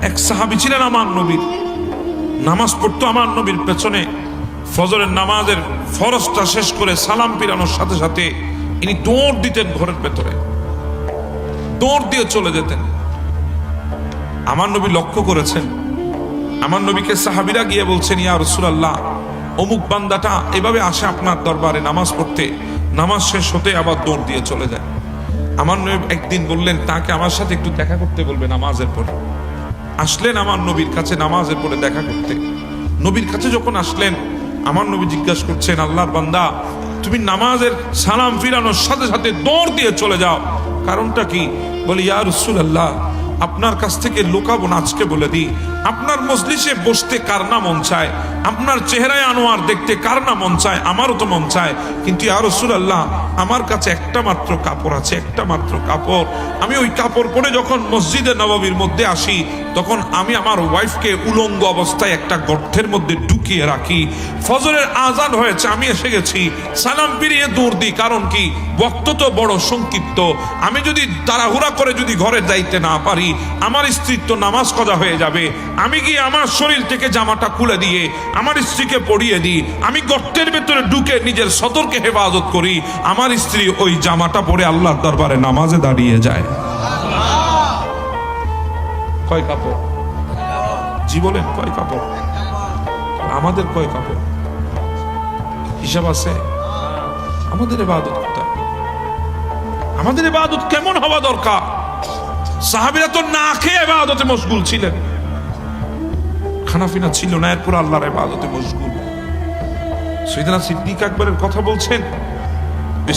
এক সাহাবী ছিলেন আমার নবীর, নামাজ পড়তো আমার নবীর পেছনে। ফজরের নামাজের ফরজটা শেষ করে সালাম ফিরানোর সাথে সাথে ইনি দৌড় দিতেন ঘরের ভেতরে, দৌড় দিয়ে চলে যেতেন। আমার নবী লক্ষ্য করেছেন, আমার নবীকে সাহাবীরা গিয়ে বলছেন, ইয়া রাসূলুল্লাহ, অমুক বান্দাটা এভাবে আসে আপনার দরবারে নামাজ পড়তে, নামাজ শেষ হতে আবার দৌড় দিয়ে চলে যায়। আমার নবী একদিন বললেন, তাকে আমার সাথে একটু দেখা করতে বলবে নামাজের পরে। আসলেন আমার নবীর কাছে নামাজের পরে দেখা করতে। নবীর কাছে যখন আসলেন, আমার নবী জিজ্ঞাসা করছেন, আল্লাহর বান্দা, তুমি নামাজের সালাম ফিরানোর সাথে সাথে দৌড় দিয়ে চলে যাও, কারণটা কি? বলি, ইয়া রাসূলুল্লাহ, আপনার কাছ থেকে লুকাবো না, আজকে বলে দিই, আপনার মজলিসে বসতে কার না মন চায়, আপনার চেহারায় আনোয়ার দেখতে কার না মন চায়, আমারও তো মন চায়, কিন্তু ইয়া রাসূলুল্লাহ, আমার কাছে একটা মাত্র কাপড় আছে, একটা মাত্র কাপড়। আমি ওই কাপড় পরে যখন মসজিদে নববীর মধ্যে আসি, তখন আমি আমার ওয়াইফকে উলঙ্গ অবস্থায় একটা গর্তের মধ্যে ঢুকিয়ে রাখি। ফজরের আজান হয়েছে, আমি এসে গেছি, সালাম ফিরিয়ে দৌড় দিই, কারণ কি? বক্ত তো বড় সংক্ষিপ্ত, আমি যদি তাড়াহুড়া করে যদি ঘরে যাইতে না পারি, আমার স্ত্রীর তো নামাজ কাজা হয়ে যাবে। আমি গিয়ে আমার শরীর থেকে জামাটা খুলে দিয়ে আমার স্ত্রীকে পরিয়ে দিই, আমি গর্তের ভেতরে ঢুকে নিজের সতর্কে হেফাজত করি, আমার স্ত্রী ওই জামাটা পরে আল্লাহর দরবারে নামাজে দাঁড়িয়ে যায়। কয় কাপড়? জি বলেন, কয় কাপড়? আমাদের কয় কাপড়? হিসাব আছে? আমাদের ইবাদত কোথায়? আমাদের ইবাদত কেমন হওয়া দরকার? সাহাবীরা তো না খেয়ে ইবাদতে মশগুল ছিলেন, খানাফিনা ছিল না, এরপর আল্লাহর ইবাদতে মশগুল। সাইয়েদনা সিদ্দিক আকবরের কথা বলছেন।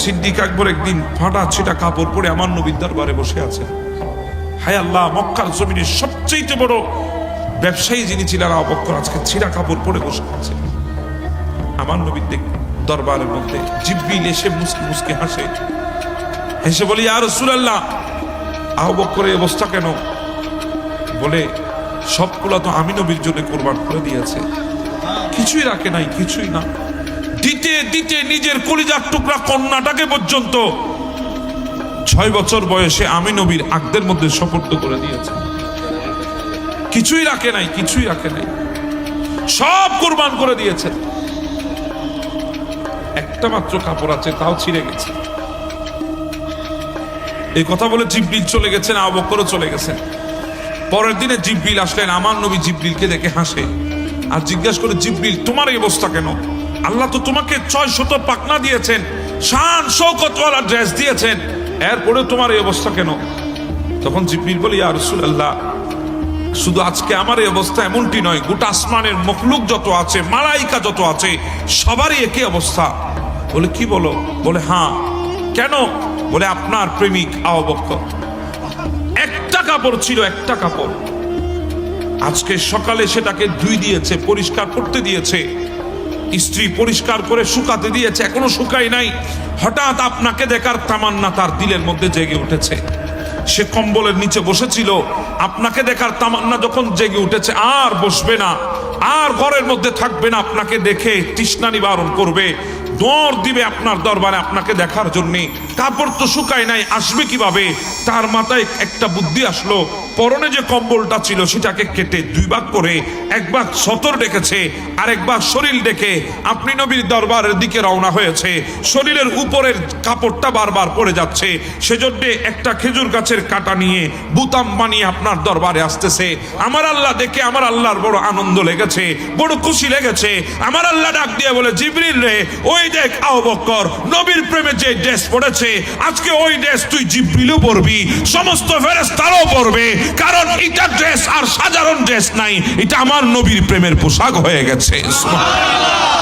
সিদ্দিক আকবর একদিন ফাটা ছিটা কাপড় পরে আমার নবীর দরবারে বসে আছেন। হায় আল্লাহ, মক্কার জমিনের সবচেয়ে বড় ব্যবসায়ী যিনি ছিলেন আবু বকর, আজকে ছিঁড়া কাপড় পরে বসে আছেন আমার নবীর দরবারের মধ্যে। জিবরিল এসে মুসকে মুসকে হাসে, হেসে বলি, ইয়া রাসূলুল্লাহ, আবু বকরের অবস্থা কেন? বলে, সবগুলো তো আমি নবীর জন্য কোরবান করে দিয়েছে, কিছুই রাখে নাই, কিছুই না। দিতে দিতে নিজের কলিজার টুকরা কন্যাটাকে পর্যন্ত 6 বছর বয়সে আমি নবীর আকদের মধ্যে সুপুর্দ করে দিয়েছে, কিছুই রাখে নাই, কিছুই রাখে নাই, সব কোরবান করে দিয়েছেন। একটা মাত্র কাপড় আছে, তাও ছিঁড়ে গেছে। এই কথা বলে জিবরিল চলে গেছেন, আবু বকরও চলে গেছেন। পরের দিনে জিবরিল আসলেন, আমার নবী জিবরিলকে দেখে হাসে আর জিজ্ঞাসা করে, জিবরিল, তোমার এই অবস্থা কেন? আল্লাহ তো তোমাকে 600 পাকনা দিয়েছেন, শান শৌকতওয়ালা ড্রেস দিয়েছেন, এরপরে তোমার এই অবস্থা কেন? তখন জিবরিল বলে, ইয়া রাসূলুল্লাহ, শুধু আজকে আমার এই অবস্থা এমনটি নয়, গোটা আসমানের মখলুক যত আছে, মালাইকা যত আছে, সবারই একই অবস্থা। বলে, কি বলো? বলে, হ্যাঁ। কেন? বলে, আপনার প্রেমিক আবু বকর একটা কাপড় ছিল, একটা কাপড়, আজকে সকালে সেটাকে ধুই দিয়েছে, পরিষ্কার করতে দিয়েছে, স্ত্রী পরিষ্কার করে শুকাতে দিয়েছে, এখনো শুকাই নাই। হঠাৎ আপনাকে দেখার তামান্না তার দিলের মধ্যে জেগে উঠেছে। সে কম্বলের নিচে বসেছিল, আপনাকে দেখার তামান্না যখন জেগে উঠেছে, আর বসবে না, আর ঘরের মধ্যে থাকবে না, আপনাকে দেখে তৃষ্ণা নিবারণ করবে, দৌড় দিবে আপনার দরবারে আপনাকে দেখার জন্য। কাপড় তো শুকায় নাই, আসবে কিভাবে? তার মাথায় একটা বুদ্ধি আসলো, পরনে যে কম্বলটা ছিল সেটাকে কেটে 2 ভাগ করে, 1 ভাগ সতর ডেকেছে আর 1 ভাগ শরীর ডেকে আপনি নবীর দরবারের দিকে রওনা হয়েছে। শরীরের উপরের কাপড়টা বারবার পড়ে যাচ্ছে, সেজন্য একটা খেজুর গাছের কাঁটা নিয়ে বুতাম বানিয়ে আপনার দরবারে আসতেছে। আমার আল্লাহ দেখে আমার আল্লাহর বড় আনন্দ লেগেছে, বড় খুশি লেগেছে। আমার আল্লাহ ডাক দিয়ে বলে, জিবরিল রে, ওই দেখ আবু বকর নবীর প্রেমে যে ড্রেস পড়েছে, আজকে ওই ড্রেস তুই জিবরিলও পরবি, সমস্ত ফেরেশতারাও পরবে, কারণ এটা ড্রেস আর সাধারণ ড্রেস নাই, এটা আমার নবীর প্রেমের পোশাক হয়ে গেছে। সুবহানাল্লাহ।